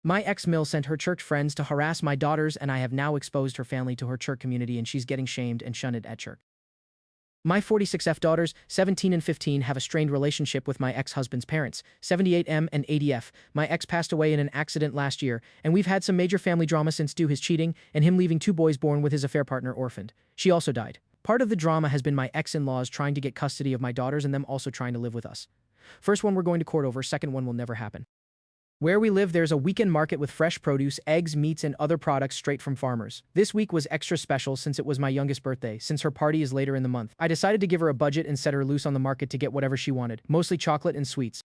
My ex-mill sent her church friends to harass my daughters, and I have now exposed her family to her church community, and she's getting shamed and shunned at church. My 46F daughters, 17 and 15, have a strained relationship with my ex-husband's parents, 78M and 80F. My ex passed away in an accident last year, and we've had some major family drama since due his cheating and him leaving two boys born with his affair partner orphaned. She also died. Part of the drama has been my ex-in-laws trying to get custody of my daughters and them also trying to live with us. First one we're going to court over, second one will never happen. Where we live, there's a weekend market with fresh produce, eggs, meats, and other products straight from farmers. This week was extra special since it was my youngest birthday, since her party is later in the month. I decided to give her a budget and set her loose on the market to get whatever she wanted, mostly chocolate and sweets.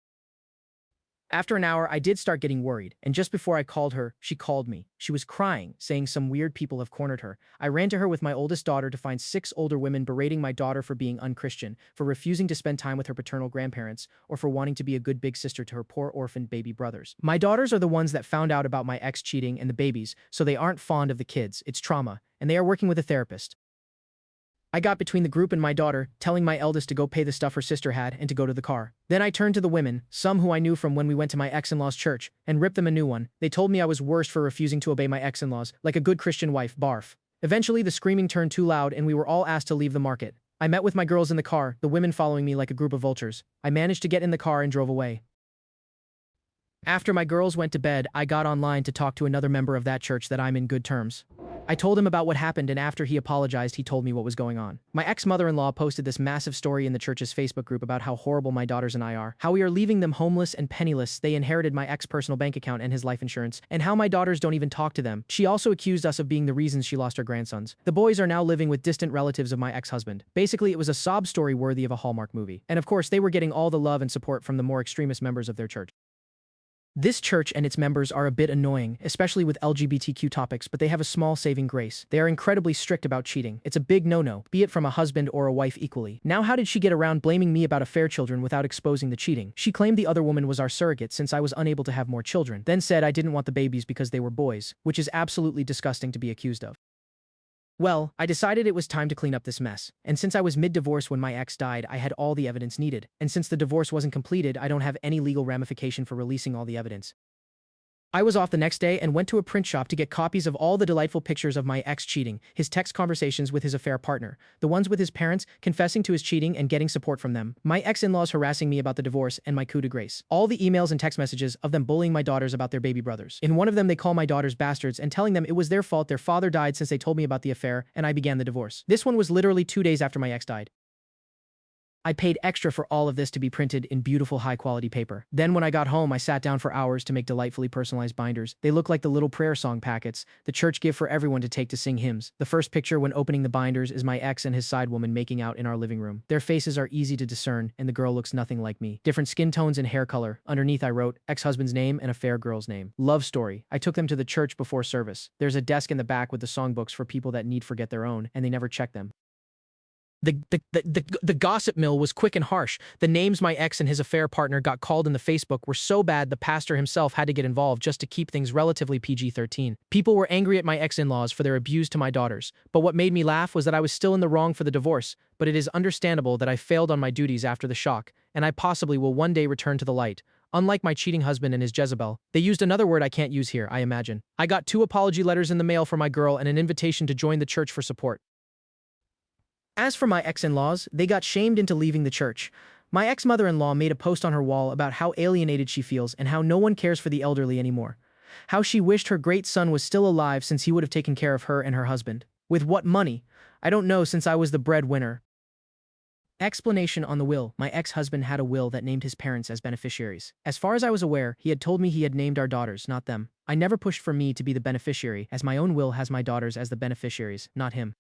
After an hour, I did start getting worried, and just before I called her, she called me. She was crying, saying some weird people have cornered her. I ran to her with my oldest daughter to find 6 older women berating my daughter for being unchristian, for refusing to spend time with her paternal grandparents, or for wanting to be a good big sister to her poor orphaned baby brothers. My daughters are the ones that found out about my ex cheating and the babies, so they aren't fond of the kids. It's trauma, and they are working with a therapist. I got between the group and my daughter, telling my eldest to go pay the stuff her sister had and to go to the car. Then I turned to the women, some who I knew from when we went to my ex-in-law's church, and ripped them a new one. They told me I was worst for refusing to obey my ex-in-laws, like a good Christian wife, barf. Eventually the screaming turned too loud and we were all asked to leave the market. I met with my girls in the car, the women following me like a group of vultures. I managed to get in the car and drove away. After my girls went to bed, I got online to talk to another member of that church that I'm in good terms. I told him about what happened, and after he apologized, he told me what was going on. My ex-mother-in-law posted this massive story in the church's Facebook group about how horrible my daughters and I are, how we are leaving them homeless and penniless, they inherited my ex-personal bank account and his life insurance, and how my daughters don't even talk to them. She also accused us of being the reasons she lost her grandsons. The boys are now living with distant relatives of my ex-husband. Basically, it was a sob story worthy of a Hallmark movie. And of course, they were getting all the love and support from the more extremist members of their church. This church and its members are a bit annoying, especially with LGBTQ topics, but they have a small saving grace. They are incredibly strict about cheating. It's a big no-no, be it from a husband or a wife equally. Now how did she get around blaming me about affair children without exposing the cheating? She claimed the other woman was our surrogate since I was unable to have more children, then said I didn't want the babies because they were boys, which is absolutely disgusting to be accused of. Well, I decided it was time to clean up this mess. And since I was mid-divorce when my ex died, I had all the evidence needed. And since the divorce wasn't completed, I don't have any legal ramification for releasing all the evidence. I was off the next day and went to a print shop to get copies of all the delightful pictures of my ex cheating, his text conversations with his affair partner, the ones with his parents confessing to his cheating and getting support from them, my ex-in-laws harassing me about the divorce, and my coup de grace. All the emails and text messages of them bullying my daughters about their baby brothers. In one of them, they call my daughters bastards and telling them it was their fault their father died since they told me about the affair and I began the divorce. This one was literally 2 days after my ex died. I paid extra for all of this to be printed in beautiful high-quality paper. Then when I got home, I sat down for hours to make delightfully personalized binders. They look like the little prayer song packets the church give for everyone to take to sing hymns. The first picture when opening the binders is my ex and his side woman making out in our living room. Their faces are easy to discern, and the girl looks nothing like me. Different skin tones and hair color. Underneath I wrote, ex-husband's name and affair girl's name. Love story. I took them to the church before service. There's a desk in the back with the songbooks for people that need forget their own, and they never check them. The gossip mill was quick and harsh. The names my ex and his affair partner got called in the Facebook were so bad the pastor himself had to get involved just to keep things relatively PG-13. People were angry at my ex-in-laws for their abuse to my daughters, but what made me laugh was that I was still in the wrong for the divorce, but it is understandable that I failed on my duties after the shock, and I possibly will one day return to the light. Unlike my cheating husband and his Jezebel, they used another word I can't use here, I imagine. I got 2 apology letters in the mail for my girl and an invitation to join the church for support. As for my ex-in-laws, they got shamed into leaving the church. My ex-mother-in-law made a post on her wall about how alienated she feels and how no one cares for the elderly anymore. How she wished her great son was still alive since he would have taken care of her and her husband. With what money? I don't know since I was the breadwinner. Explanation on the will. My ex-husband had a will that named his parents as beneficiaries. As far as I was aware, he had told me he had named our daughters, not them. I never pushed for me to be the beneficiary, as my own will has my daughters as the beneficiaries, not him.